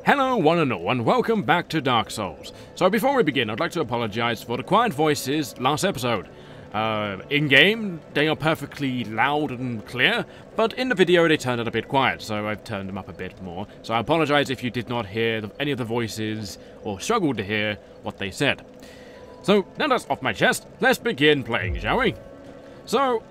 Hello one and all, and welcome back to Dark Souls. So before we begin, I'd like to apologise for the quiet voices last episode. In-game, they are perfectly loud and clear, but in the video they turned out a bit quiet, so I've turned them up a bit more. So I apologise if you did not hear any of the voices, or struggled to hear what they said. So, now that's off my chest, let's begin playing, shall we? So,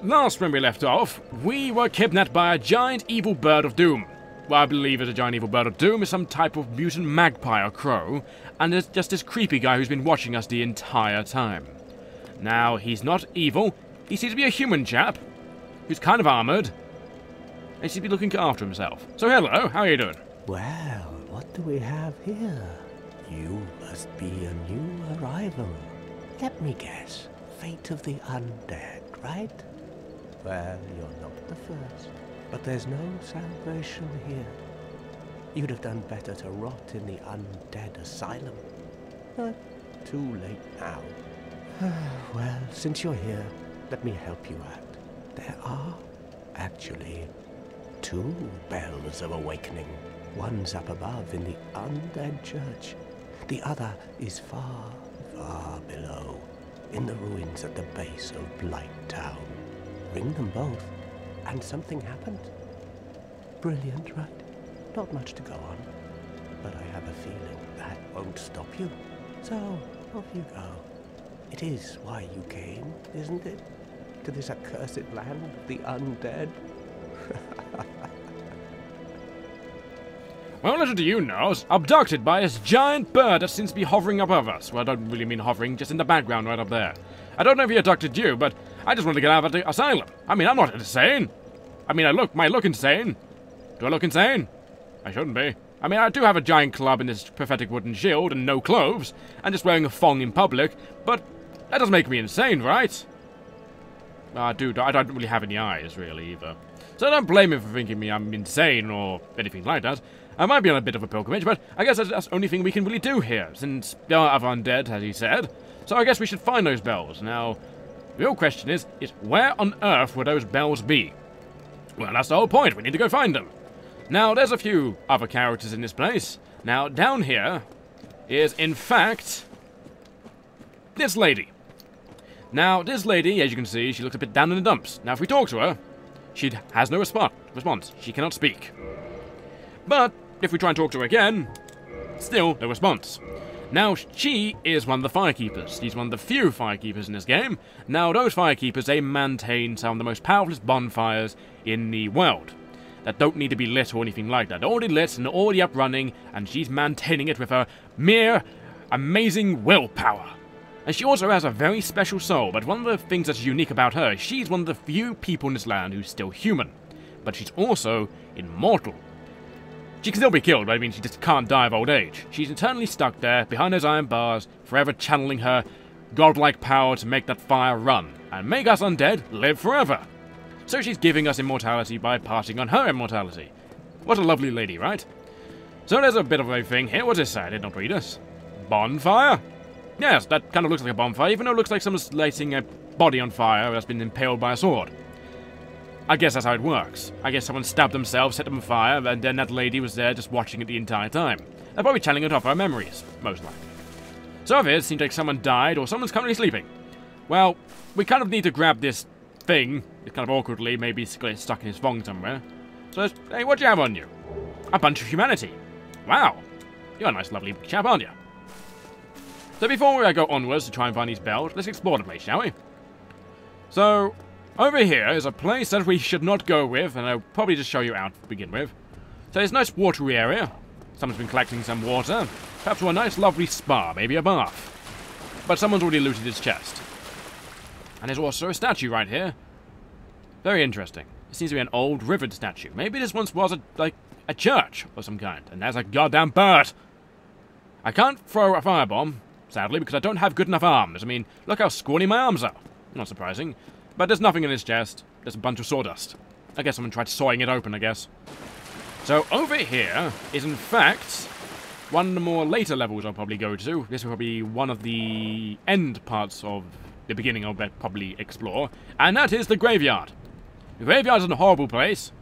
last when we left off, we were kidnapped by a giant evil bird of doom. What I believe is a giant evil bird of doom is some type of mutant magpie or crow, and there's just this creepy guy who's been watching us the entire time. Now, he's not evil, he seems to be a human chap, who's kind of armoured, and he seems to be looking after himself. So hello, how are you doing? Well, what do we have here? You must be a new arrival. Let me guess, fate of the undead, right? Well, you're not the first. But there's no salvation here. You'd have done better to rot in the undead asylum. But too late now. Well, since you're here, let me help you out. There are, actually, 2 bells of awakening. One's up above in the undead church. The other is far, far below, in the ruins at the base of Blight Town. Ring them both. And something happened. Brilliant, right? Not much to go on. But I have a feeling that won't stop you. So, off you go. It is why you came, isn't it? To this accursed land of the undead? Well, little do you know, I was abducted by this giant bird that seems to be hovering above us. Well, I don't really mean hovering, just in the background right up there. I don't know if he abducted you, but I just want to get out of the asylum. I mean, I'm not insane. I mean, might look insane. Do I look insane? I shouldn't be. I mean, I do have a giant club and this pathetic wooden shield and no clothes, and just wearing a thong in public, but that doesn't make me insane, right? Dude, I don't really have any eyes, really, either. So don't blame me for thinking I'm insane or anything like that. I might be on a bit of a pilgrimage, but I guess that's the only thing we can really do here, since there are other undead, as he said. So I guess we should find those bells. Now, the real question is where on earth would those bells be? Well, that's the whole point. We need to go find them. Now, there's a few other characters in this place. Now, down here is, in fact, this lady. Now, this lady, as you can see, she looks a bit down in the dumps. Now, if we talk to her, she has no response. She cannot speak. But if we try and talk to her again, still no response. Now, she is one of the firekeepers. She's one of the few firekeepers in this game. Now, those firekeepers, they maintain some of the most powerful bonfires in the world that don't need to be lit or anything like that. They're already lit and already up running, and she's maintaining it with her mere amazing willpower. And she also has a very special soul, but one of the things that's unique about her, she's one of the few people in this land who's still human. But she's also immortal. She can still be killed, but I mean, she just can't die of old age. She's eternally stuck there, behind those iron bars, forever channeling her godlike power to make that fire run, and make us undead live forever. So she's giving us immortality by passing on her immortality. What a lovely lady, right? So there's a bit of a thing here. What does it say? I did not read this. Bonfire? Yes, that kind of looks like a bonfire, even though it looks like someone's lighting a body on fire that's been impaled by a sword. I guess that's how it works. I guess someone stabbed themselves, set them on fire, and then that lady was there just watching it the entire time. They're probably channeling it off her memories, most likely. So if it seems like someone died, or someone's currently sleeping. Well, we kind of need to grab this thing, kind of awkwardly, maybe stuck in his thong somewhere. So, hey, what do you have on you? A bunch of humanity. Wow, you're a nice lovely chap, aren't you? So before I go onwards to try and find these bells, let's explore the place, shall we? So, over here is a place that we should not go with, and I'll probably just show you out to begin with. So there's a nice watery area. Someone's been collecting some water. Perhaps to a nice lovely spa, maybe a bath. But someone's already looted his chest. And there's also a statue right here. Very interesting. It seems to be an old rivered statue. Maybe this once was a church of some kind. And there's a goddamn bird. I can't throw a firebomb, sadly, because I don't have good enough arms. I mean, look how scrawny my arms are. Not surprising. But there's nothing in his chest. There's a bunch of sawdust. I guess someone tried sawing it open, I guess. So over here is, in fact, one of the more later levels I'll probably go to. This will probably be one of the end parts of the beginning I'll probably explore. And that is the graveyard. The graveyard is a horrible place.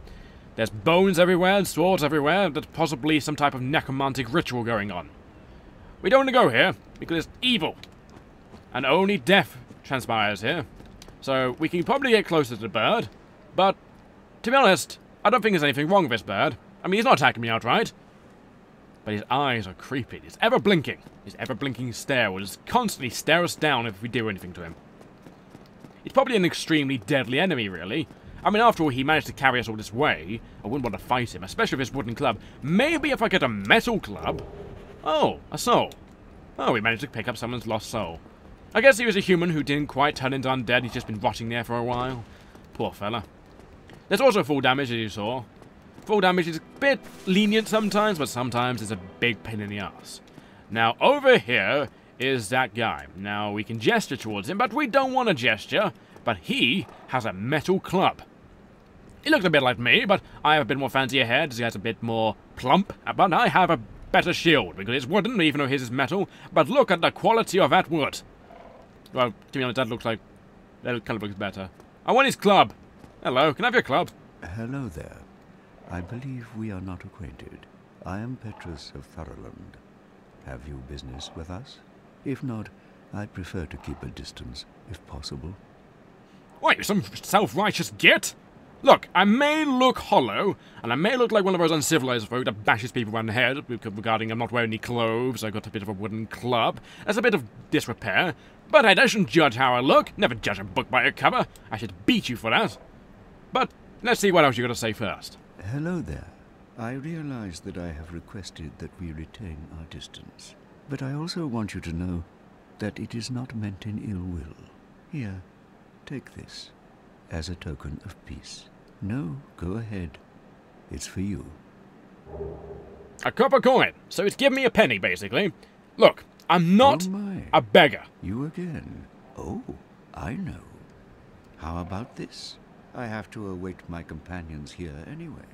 There's bones everywhere and swords everywhere. There's possibly some type of necromantic ritual going on. We don't want to go here because it's evil. And only death transpires here. So we can probably get closer to the bird. But, to be honest, I don't think there's anything wrong with this bird. I mean, he's not attacking me outright. But his eyes are creepy. He's ever blinking. His ever blinking stare will just constantly stare us down if we do anything to him. He's probably an extremely deadly enemy, really. I mean, after all, he managed to carry us all this way. I wouldn't want to fight him, especially with his wooden club. Maybe if I get a metal club... Oh, a soul. Oh, we managed to pick up someone's lost soul. I guess he was a human who didn't quite turn into undead. He's just been rotting there for a while. Poor fella. There's also full damage, as you saw. Full damage is a bit lenient sometimes, but sometimes it's a big pain in the ass. Now, over here is that guy. Now, we can gesture towards him, but we don't want to gesture. But he has a metal club. He looks a bit like me, but I have a bit more fancier head. He has a bit more plump. But I have a better shield, because it's wooden, even though his is metal. But look at the quality of that wood. Well, to be honest, that kind of looks better. I want his club. Hello, can I have your club? Hello there. I believe we are not acquainted. I am Petrus of Thoroland. Have you business with us? If not, I prefer to keep a distance, if possible. What, you some self-righteous git? Look, I may look hollow, and I may look like one of those uncivilized folk that bashes people around the head regarding I'm not wearing any clothes, I got a bit of a wooden club. There's a bit of disrepair, but I shouldn't judge how I look. Never judge a book by a cover. I should beat you for that. But let's see what else you got to say first. Hello there. I realize that I have requested that we retain our distance, but I also want you to know that it is not meant in ill will. Here, take this, as a token of peace. No, go ahead. It's for you. A copper coin. So it's giving me a penny, basically. Look, I'm not a beggar. You again? Oh, I know. How about this? I have to await my companions here anyway.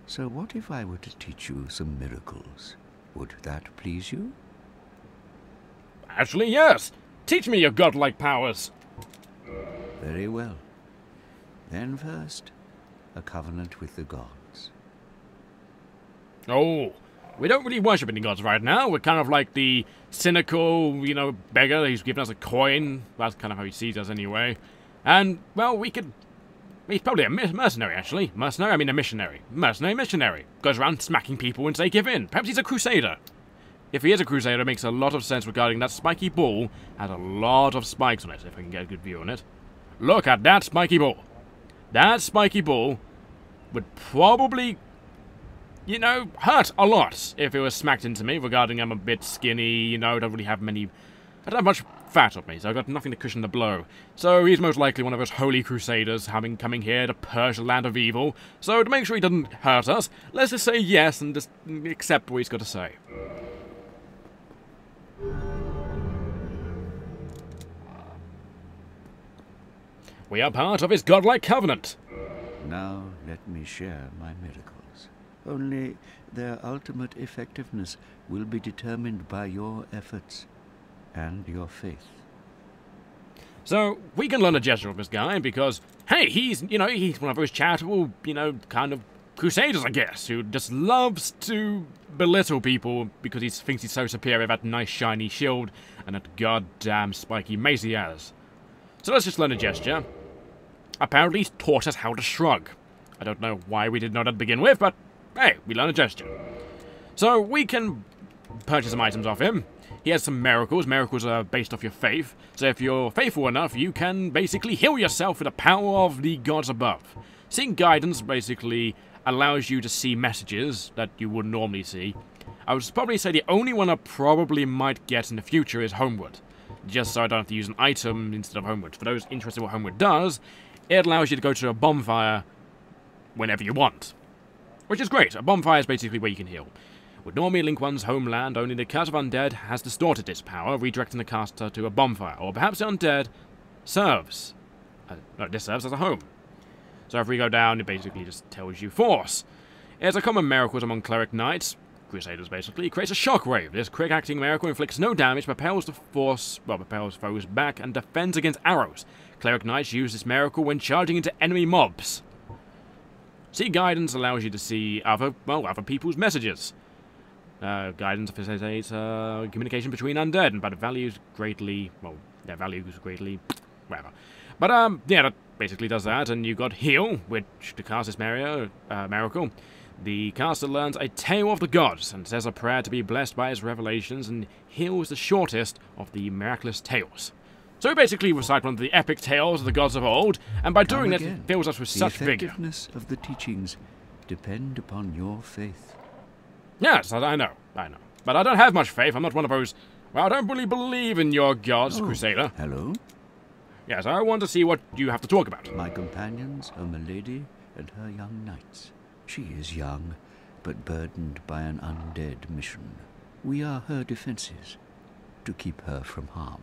So what if I were to teach you some miracles? Would that please you? Actually, yes. Teach me your godlike powers. Very well. Then first, a covenant with the gods. Oh, we don't really worship any gods right now. We're kind of like the cynical, beggar who's giving us a coin. That's kind of how he sees us anyway. And, well, we could... He's probably a mercenary, actually. Mercenary? I mean a missionary. Missionary. Goes around smacking people and say, give in. Perhaps he's a crusader. If he is a crusader, it makes a lot of sense regarding that spiky ball. Has a lot of spikes on it, if I can get a good view on it. Look at that spiky ball. That spiky ball would probably, hurt a lot if it was smacked into me regarding I'm a bit skinny, don't really have many... I don't have much fat on me, so I've got nothing to cushion the blow. So he's most likely one of those holy crusaders coming here to purge the land of evil. So to make sure he doesn't hurt us, let's just say yes and just accept what he's got to say. We are part of his godlike covenant. Now let me share my miracles. Only their ultimate effectiveness will be determined by your efforts and your faith. So, we can learn a gesture of this guy because, hey, he's one of those charitable, kind of crusaders, I guess, who just loves to belittle people because he thinks he's so superior with that nice shiny shield and that goddamn spiky mace he has. So let's just learn a gesture. Apparently he's taught us how to shrug. I don't know why we didn't know that to begin with, but hey, we learn a gesture. So we can purchase some items off him. He has some miracles. Miracles are based off your faith. So if you're faithful enough, you can basically heal yourself with the power of the gods above. Seeing guidance basically allows you to see messages that you wouldn't normally see. I would probably say the only one I probably might get in the future is Homewood. Just so I don't have to use an item instead of Homewood. For those interested in what Homewood does, it allows you to go to a bonfire whenever you want. Which is great. A bonfire is basically where you can heal. Would normally link one's homeland, only the Curse of Undead has distorted this power, redirecting the caster to a bonfire. Or perhaps the Undead serves. This serves as a home. So if we go down, it basically just tells you force. It's a common miracle among cleric knights, crusaders basically. It creates a shockwave. This quick-acting miracle inflicts no damage, propels foes back, and defends against arrows. Cleric knights use this miracle when charging into enemy mobs. See guidance allows you to see other people's messages. Guidance facilitates communication between undead, but it values greatly, whatever. But, yeah, that basically does that, and you got Heal, which, to cast this miracle, the caster learns a tale of the gods, and says a prayer to be blessed by his revelations, and Heal is the shortest of the miraculous tales. So we basically recite one of the epic tales of the gods of old, and by doing that, it fills us with such vigor. The effectiveness of the teachings depend upon your faith. Yes, I know. But I don't have much faith. I'm not one of those, well, I don't really believe in your gods, Crusader. Hello? Yes, I want to see what you have to talk about. My companions are Milady and her young knights. She is young, but burdened by an undead mission. We are her defenses, to keep her from harm.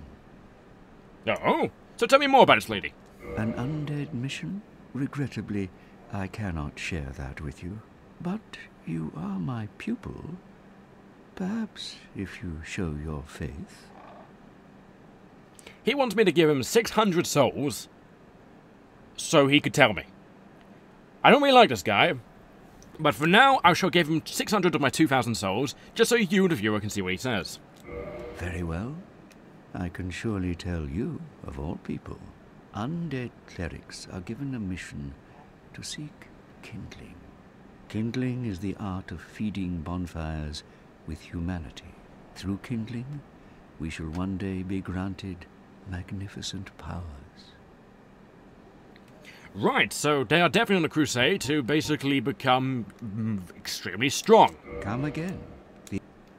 Oh, so tell me more about this lady. An undead mission? Regrettably, I cannot share that with you. But you are my pupil. Perhaps if you show your faith. He wants me to give him 600 souls so he could tell me. I don't really like this guy, but for now I shall give him 600 of my 2,000 souls just so you, the viewer, can see what he says. Very well. I can surely tell you, of all people, undead clerics are given a mission to seek kindling. Kindling is the art of feeding bonfires with humanity. Through kindling, we shall one day be granted magnificent powers. Right, so they are definitely on a crusade to basically become extremely strong. Come again.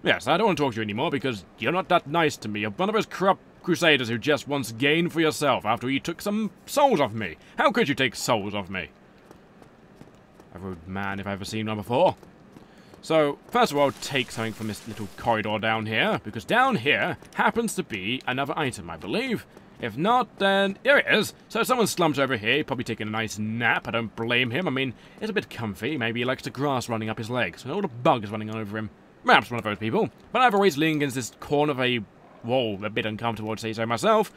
Yes, I don't want to talk to you anymore because you're not that nice to me. You're one of those corrupt crusaders who just wants gain for yourself after you took some souls off me. How could you take souls off me? A rude man if I've ever seen one before. So, first of all, take something from this little corridor down here, because down here happens to be another item, I believe. If not, then here it is. So someone slumped over here, probably taking a nice nap. I don't blame him. I mean, it's a bit comfy. Maybe he likes the grass running up his legs, and all the bugs running over him. Perhaps one of those people. But I've always leaned against this corner of a wall, a bit uncomfortable to say so myself.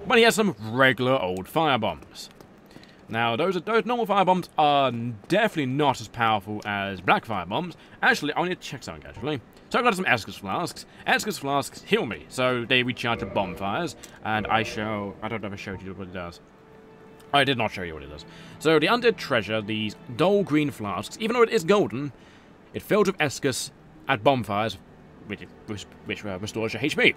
But he has some regular old firebombs. Now, those normal firebombs are definitely not as powerful as black firebombs. Actually, I need to check something, actually. So I've got some Estus flasks. Estus flasks heal me, so they recharge the bonfires. And I don't know if I showed you what it does. I did not show you what it does. So the undead treasure, these dull green flasks, even though it is golden, it fills with Estus at bonfires, which restores your HP.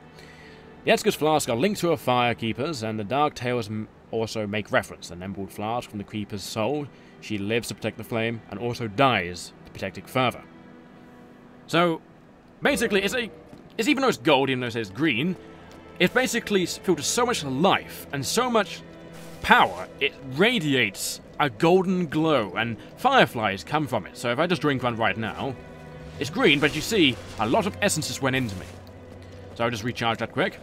The Estus flasks are linked to her firekeepers, and the Dark Tales also make reference. An emerald flask from the Creeper's soul. She lives to protect the flame, and also dies to protect it further. So, basically, it's even though it's gold, even though it says green, it basically filled with so much life and so much power, it radiates a golden glow, and fireflies come from it. So if I just drink one right now, it's green, but you see, a lot of essences went into me. So I'll just recharge that quick.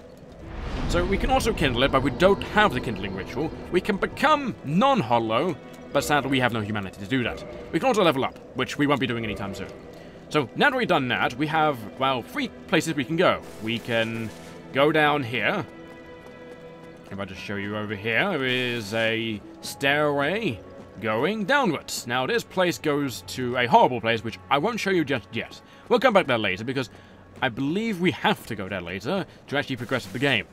So we can also kindle it, but we don't have the kindling ritual. We can become non-hollow, but sadly we have no humanity to do that. We can also level up, which we won't be doing anytime soon. So now that we've done that, we have, well, 3 places we can go. We can go down here. If I just show you over here, there is a stairway going downwards. Now this place goes to a horrible place, which I won't show you just yet. We'll come back there later, because I believe we have to go there later to actually progress with the game.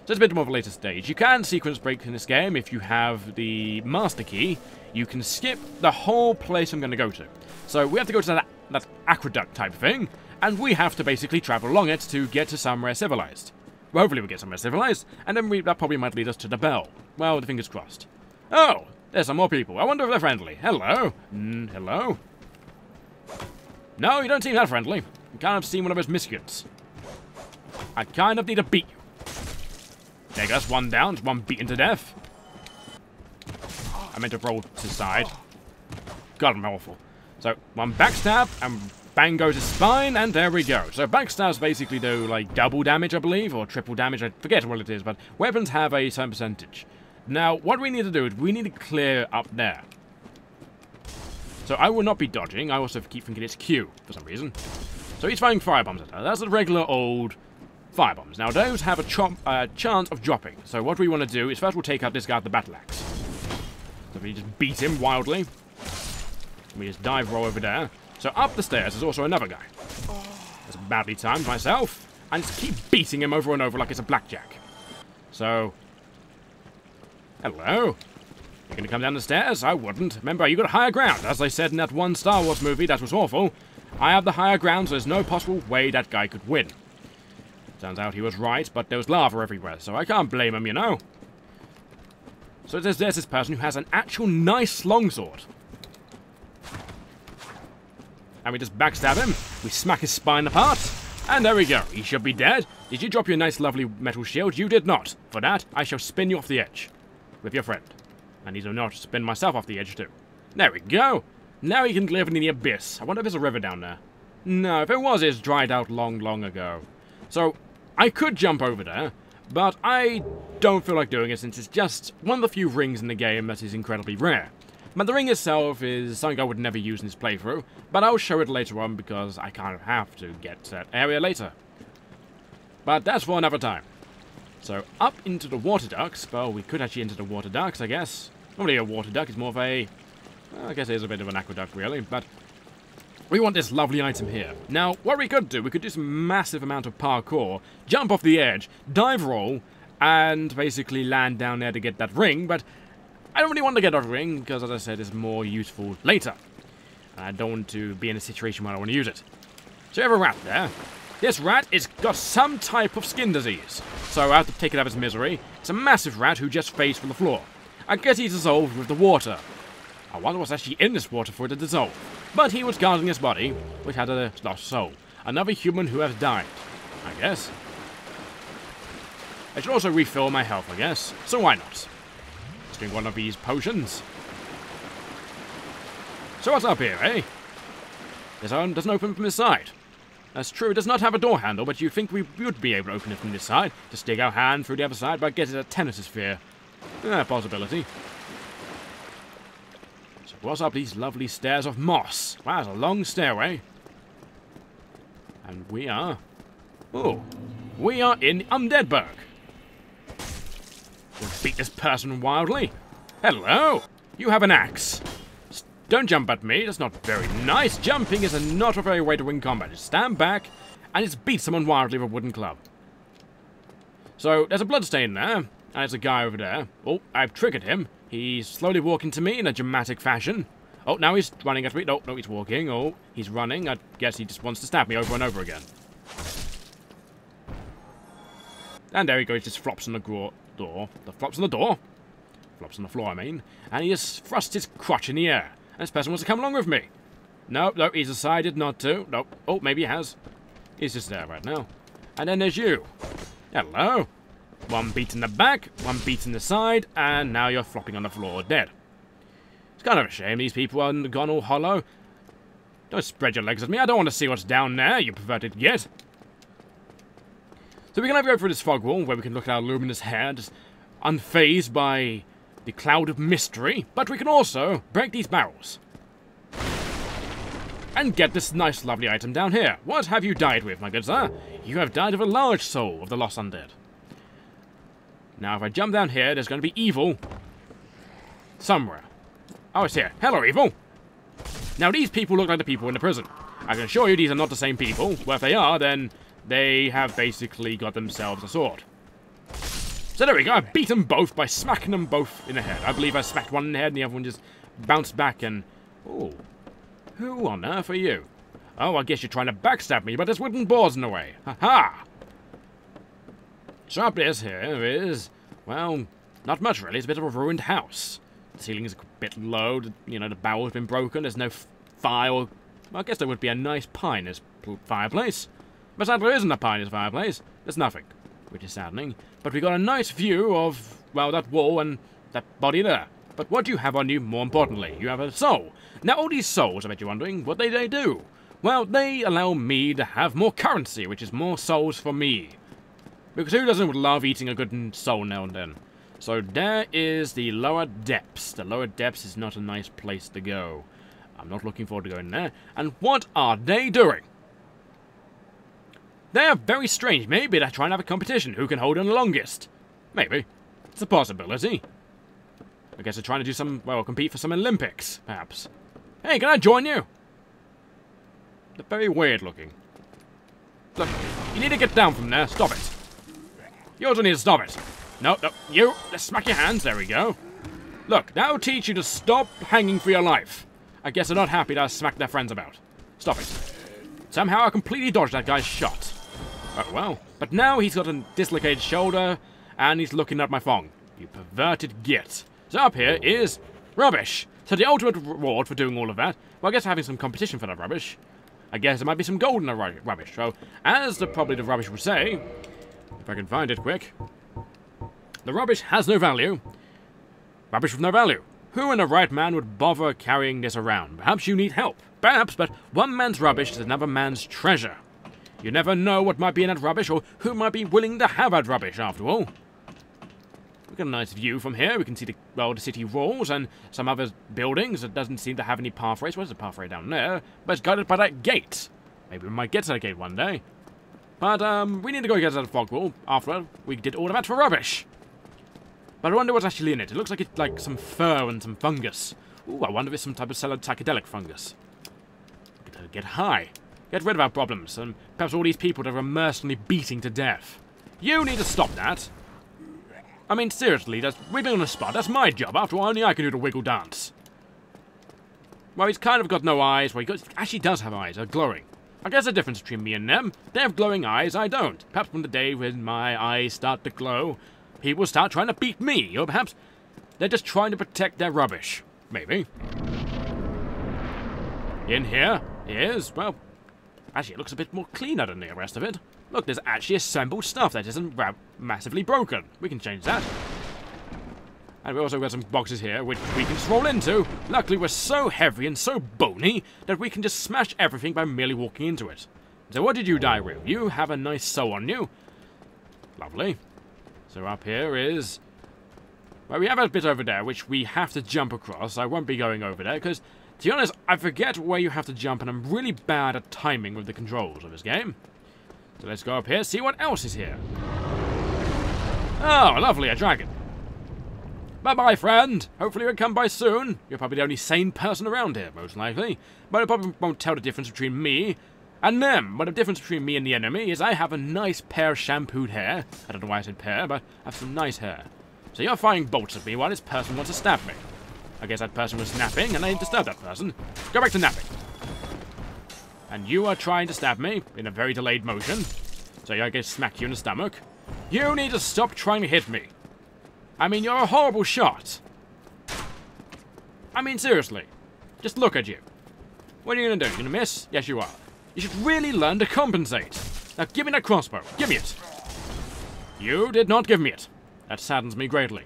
So it's a bit more of a later stage. You can sequence break in this game if you have the master key. You can skip the whole place I'm going to go to. So we have to go to that aqueduct type thing, and we have to basically travel along it to get to somewhere civilized. Well, hopefully we'll get somewhere civilized, and then that probably might lead us to the bell. Well, the fingers crossed. Oh, there's some more people. I wonder if they're friendly. Hello? Hello? No, you don't seem that friendly. You kind of seem one of those miscreants. I kind of need to beat you. There you go, that's one down, one beaten to death. I meant to roll to the side. God, I'm awful. So, one backstab, and bang goes his spine, and there we go. So backstabs basically do, like, double damage, I believe, or triple damage, I forget what it is, but weapons have a certain percentage. Now, what we need to do is we need to clear up there. So I will not be dodging, I also keep thinking it's Q, for some reason. So he's firing firebombs at her. That's the regular old firebombs. Now, those have a chance of dropping. So what we want to do is first we'll take out this guy with the battle axe. So we just beat him wildly. Let me just dive roll over there. So up the stairs is also another guy. That's badly timed myself. And just keep beating him over and over like it's a blackjack. So, hello. You're gonna come down the stairs? I wouldn't. Remember, you got higher ground. As I said in that one Star Wars movie that was awful, I have the higher ground, so there's no possible way that guy could win. Turns out he was right, but there was lava everywhere, so I can't blame him, you know. So there's this person who has an actual nice longsword. And we just backstab him. We smack his spine apart. And there we go. He should be dead. Did you drop your nice lovely metal shield? You did not. For that, I shall spin you off the edge. With your friend. I need to not spin myself off the edge too. There we go. Now he can live in the abyss. I wonder if there's a river down there. No, if it was, it's dried out long ago. So, I could jump over there, but I don't feel like doing it since it's just one of the few rings in the game that is incredibly rare. But the ring itself is something I would never use in this playthrough, but I'll show it later on because I kind of have to get to that area later. But that's for another time. So, up into the water ducts. Well, we could actually enter the water ducts, I guess. Normally a water duct is more of a... well, I guess it is a bit of an aqueduct, really, but... we want this lovely item here. Now, what we could do this massive amount of parkour, jump off the edge, dive roll, and basically land down there to get that ring, but I don't really want to get that ring, because as I said, it's more useful later. And I don't want to be in a situation where I want to use it. So you have a rat there. This rat has got some type of skin disease, so I have to take it out of his misery. It's a massive rat who just fades from the floor. I guess he's dissolved with the water. I wonder what's actually in this water for it to dissolve. But he was guarding his body, which had a lost soul. Another human who has died, I guess. I should also refill my health, I guess. So why not? Let's drink one of these potions. So what's up here, eh? This one doesn't open from this side. That's true, it does not have a door handle, but you'd think we would be able to open it from this side. To stick our hand through the other side, but I guess it's a tennis sphere. Possibility. So what's up these lovely stairs of moss? Wow, it's a long stairway. And we are... oh, we are in Undead Burg. We'll beat this person wildly. Hello! You have an axe. Don't jump at me, that's not very nice. Jumping is not a very way to win combat. Just stand back and just beat someone wildly with a wooden club. So, there's a bloodstain there, and there's a guy over there. Oh, I've triggered him. He's slowly walking to me in a dramatic fashion. Oh, now he's running at me. No, he's walking. Oh, he's running. I guess he just wants to stab me over and over again. And there he goes, he just flops on the door. Flops on the door. Flops on the floor, I mean. And he just thrusts his crotch in the air. And this person wants to come along with me. No, he's decided not to. No. Oh, maybe he has. He's just there right now. And then there's you. Hello. One beat in the back, one beat in the side, and now you're flopping on the floor dead. It's kind of a shame these people are gone all hollow. Don't spread your legs at me. I don't want to see what's down there, you perverted git. So we can go through this fog wall where we can look at our luminous hair, just unfazed by the cloud of mystery. But we can also break these barrels. And get this nice lovely item down here. What have you died with, my good sir? You have died of a large soul of the lost undead. Now, if I jump down here, there's going to be evil somewhere. Oh, it's here. Hello, evil. Now, these people look like the people in the prison. I can assure you these are not the same people. Well, if they are, then they have basically got themselves a sword. So there we go. I beat them both by smacking them both in the head. I believe I smacked one in the head and the other one just bounced back and... oh. Who on earth are you? Oh, I guess you're trying to backstab me, but there's wooden boards in the way. Ha-ha! So up this here is, well, not much really. It's a bit of a ruined house. The ceiling is a bit low. You know, the barrel's been broken. There's no fire. Well, I guess there would be a nice pie in this fireplace. But sadly, there isn't a pie in this fireplace. There's nothing, which is saddening. But we got a nice view of, well, that wall and that body there. But what do you have on you, more importantly? You have a soul. Now, all these souls, I bet you're wondering, what they do? Well, they allow me to have more currency, which is more souls for me. Because who doesn't love eating a good soul now and then? So there is the lower depths. The lower depths is not a nice place to go. I'm not looking forward to going there. And what are they doing? They are very strange. Maybe they're trying to have a competition. Who can hold on the longest? Maybe. It's a possibility. I guess they're trying to do some, well, compete for some Olympics, perhaps. Hey, can I join you? They're very weird looking. Look, you need to get down from there. Stop it. You also need to stop it. No, you. Let's smack your hands. There we go. Look, that'll teach you to stop hanging for your life. I guess they're not happy that I smacked their friends about. Stop it. Somehow I completely dodged that guy's shot. Oh well. But now he's got a dislocated shoulder, and he's looking at my thong. You perverted git. So up here is rubbish. So the ultimate reward for doing all of that, well, I guess having some competition for that rubbish. I guess there might be some gold in the rubbish. So, as probably the rubbish would say, if I can find it quick, the rubbish has no value. Rubbish with no value. Who in a right man would bother carrying this around? Perhaps you need help. Perhaps, but one man's rubbish is another man's treasure. You never know what might be in that rubbish, or who might be willing to have that rubbish, after all. We've got a nice view from here. We can see the city walls and some other buildings. It doesn't seem to have any pathways. Where's the pathway down there? But it's guarded by that gate. Maybe we might get to that gate one day. But, we need to go get to that fog wall. After all, we did all of that for rubbish. But I wonder what's actually in it. It looks like it's like some fur and some fungus. Ooh, I wonder if it's some type of psychedelic fungus. Get high. Get rid of our problems, and perhaps all these people that we're mercilessly beating to death. You need to stop that. I mean, seriously, that's wiggling on the spot. That's my job. After all, only I can do the wiggle dance. Well, he's kind of got no eyes. Well, he actually does have eyes. They're glowing. I guess the difference between me and them, they have glowing eyes, I don't. Perhaps when the day when my eyes start to glow, people start trying to beat me. Or perhaps they're just trying to protect their rubbish. Maybe. In here is, well, actually it looks a bit more cleaner than the rest of it. Look, there's actually assembled stuff that isn't massively broken. We can change that. And we also got some boxes here, which we can just roll into. Luckily, we're so heavy and so bony that we can just smash everything by merely walking into it. So what did you die with? You have a nice sew on you. Lovely. So up here is... well, we have a bit over there, which we have to jump across. I won't be going over there, because, to be honest, I forget where you have to jump, and I'm really bad at timing with the controls of this game. So let's go up here, see what else is here. Oh, lovely, a dragon. Bye-bye, friend. Hopefully you'll come by soon. You're probably the only sane person around here, most likely. But it probably won't tell the difference between me and them. But the difference between me and the enemy is I have a nice pair of shampooed hair. I don't know why I said pair, but I have some nice hair. So you're firing bolts at me while this person wants to stab me. I guess that person was napping, and I need to stab that person. Go back to napping. And you are trying to stab me in a very delayed motion. So I guess smack you in the stomach. You need to stop trying to hit me. I mean, you're a horrible shot. I mean, seriously. Just look at you. What are you going to do? You going to miss? Yes, you are. You should really learn to compensate. Now, give me that crossbow. Give me it. You did not give me it. That saddens me greatly.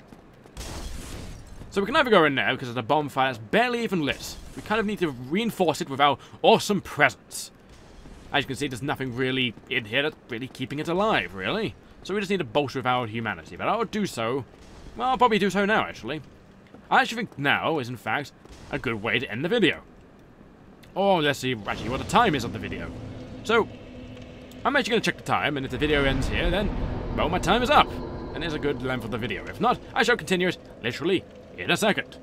So we can either go in there because it's a bonfire that's barely even lit. We kind of need to reinforce it with our awesome presence. As you can see, there's nothing really in here that's really keeping it alive, really. So we just need to bolster with our humanity. But I'll do so. Well, I'll probably do so now, actually. I actually think now is, in fact, a good way to end the video. Or let's see actually what the time is of the video. So, I'm actually going to check the time, and if the video ends here, then, well, my time is up. And there's a good length of the video. If not, I shall continue it, literally, in a second.